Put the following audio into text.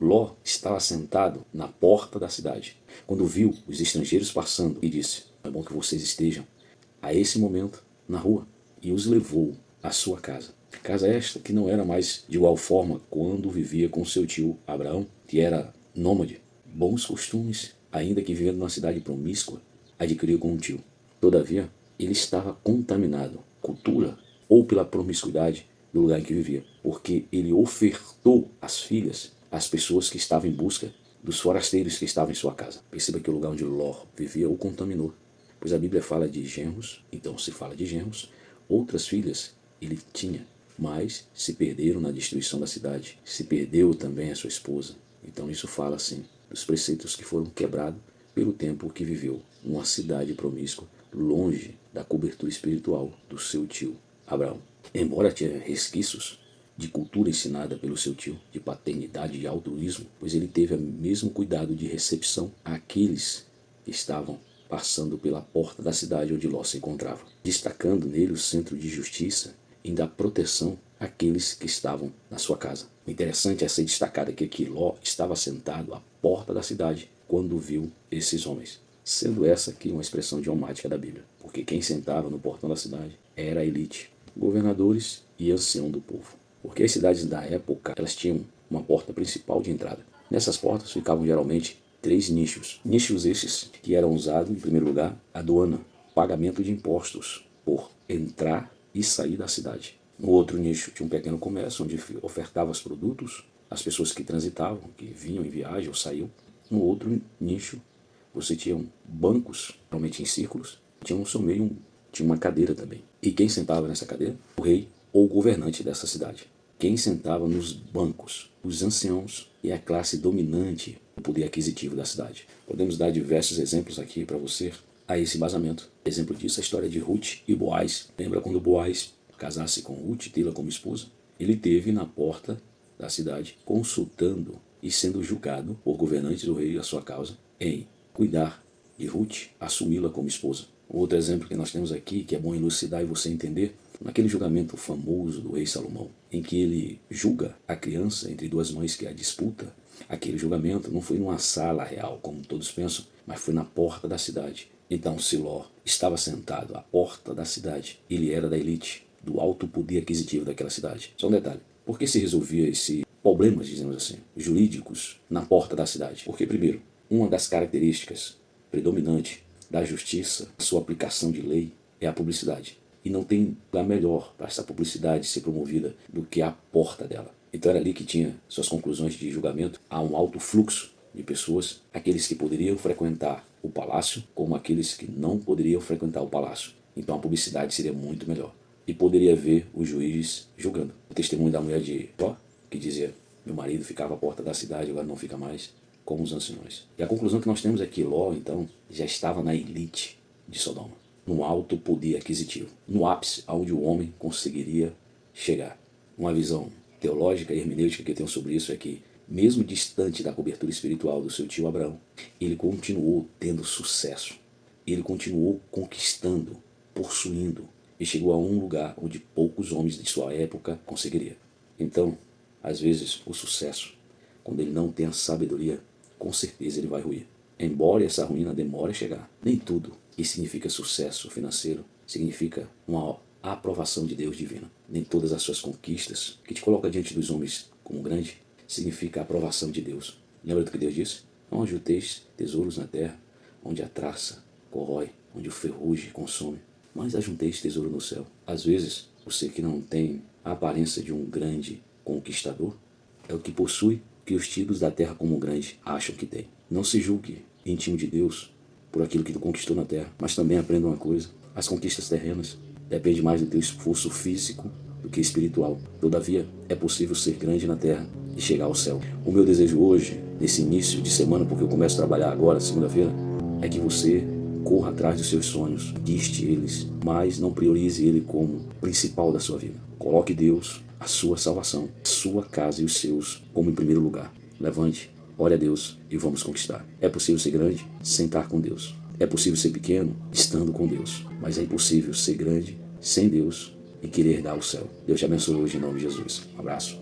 Ló estava sentado na porta da cidade, quando viu os estrangeiros passando e disse: é bom que vocês estejam a esse momento na rua, e os levou à sua casa. Casa esta que não era mais de igual forma quando vivia com seu tio Abraão, que era nômade. Bons costumes, ainda que vivendo numa cidade promíscua, adquiriu com um tio. Todavia, ele estava contaminado, cultura ou pela promiscuidade do lugar em que vivia, porque ele ofertou as filhas às pessoas que estavam em busca dos forasteiros que estavam em sua casa. Perceba que o lugar onde Ló vivia o contaminou, pois a Bíblia fala de genros, então se fala de genros, outras filhas ele tinha, mas se perderam na destruição da cidade, se perdeu também a sua esposa. Então isso fala assim dos preceitos que foram quebrados pelo tempo que viveu numa cidade promíscua, longe da cobertura espiritual do seu tio Abraão. Embora tinha resquícios de cultura ensinada pelo seu tio, de paternidade e altruísmo, pois ele teve o mesmo cuidado de recepção àqueles que estavam passando pela porta da cidade onde Ló se encontrava, destacando nele o centro de justiça e da proteção àqueles que estavam na sua casa. O interessante é ser destacado aqui que Ló estava sentado à porta da cidade quando viu esses homens, sendo essa aqui uma expressão idiomática da Bíblia, porque quem sentava no portão da cidade era a elite, governadores e ancião do povo, porque as cidades da época elas tinham uma porta principal de entrada. Nessas portas ficavam geralmente 3 nichos. Nichos esses que eram usados, em primeiro lugar, aduana, pagamento de impostos por entrar e sair da cidade. No outro nicho tinha um pequeno comércio onde ofertava os produtos às pessoas que transitavam, que vinham em viagem ou saíam. No outro nicho você tinha bancos, normalmente em círculos, tinha no seu meio tinha uma cadeira também. E quem sentava nessa cadeira? O rei ou o governante dessa cidade. Quem sentava nos bancos? Os anciãos e a classe dominante do poder aquisitivo da cidade. Podemos dar diversos exemplos aqui para você a esse embasamento. Exemplo disso é a história de Ruth e Boaz. Lembra quando Boaz casasse com Ruth, tê-la como esposa? Ele teve na porta da cidade consultando e sendo julgado por governantes do rei a sua causa em cuidar de Ruth, assumi-la como esposa. Outro exemplo que nós temos aqui, que é bom elucidar e você entender, naquele julgamento famoso do rei Salomão, em que ele julga a criança entre 2 mães que a disputa. Aquele julgamento não foi numa sala real, como todos pensam, mas foi na porta da cidade. Então Ló estava sentado à porta da cidade. Ele era da elite, do alto poder aquisitivo daquela cidade. Só um detalhe, por que se resolvia esse problemas, dizemos assim, jurídicos na porta da cidade? Porque, primeiro, uma das características predominantes da justiça, sua aplicação de lei, é a publicidade. E não tem lugar melhor para essa publicidade ser promovida do que a porta dela. Então era ali que tinha suas conclusões de julgamento. Há um alto fluxo de pessoas, aqueles que poderiam frequentar o palácio, como aqueles que não poderiam frequentar o palácio. Então a publicidade seria muito melhor. E poderia ver os juízes julgando. O testemunho da mulher de Ló, que dizia: meu marido ficava à porta da cidade, agora não fica mais, como os anciões. E a conclusão que nós temos é que Ló, então, já estava na elite de Sodoma, no alto poder aquisitivo, no ápice aonde o homem conseguiria chegar. Uma visão teológica e hermenêutica que eu tenho sobre isso é que, mesmo distante da cobertura espiritual do seu tio Abraão, ele continuou tendo sucesso. Ele continuou conquistando, possuindo, e chegou a um lugar onde poucos homens de sua época conseguiriam. Então, às vezes, o sucesso, quando ele não tem a sabedoria, com certeza ele vai ruir. Embora essa ruína demore a chegar, nem tudo que significa sucesso financeiro significa uma aprovação de Deus divina. Nem todas as suas conquistas, que te coloca diante dos homens como grande, significa a aprovação de Deus. Lembra do que Deus disse? Não ajunteis tesouros na terra, onde a traça corrói, onde o ferrugem consome, mas ajunteis tesouro no céu. Às vezes, você que não tem a aparência de um grande conquistador, é o que possui que os tidos da terra como grande acham que tem. Não se julgue íntimo de Deus por aquilo que tu conquistou na terra, mas também aprenda uma coisa: as conquistas terrenas dependem mais do teu esforço físico do que espiritual. Todavia, é possível ser grande na terra e chegar ao céu. O meu desejo hoje, nesse início de semana, porque eu começo a trabalhar agora, segunda-feira, é que você corra atrás dos seus sonhos, conquiste eles, mas não priorize ele como principal da sua vida. Coloque Deus, a sua salvação, a sua casa e os seus como em primeiro lugar. Levante, ore a Deus e vamos conquistar. É possível ser grande sem estar com Deus. É possível ser pequeno estando com Deus. Mas é impossível ser grande sem Deus e querer dar o céu. Deus te abençoe hoje em nome de Jesus. Um abraço.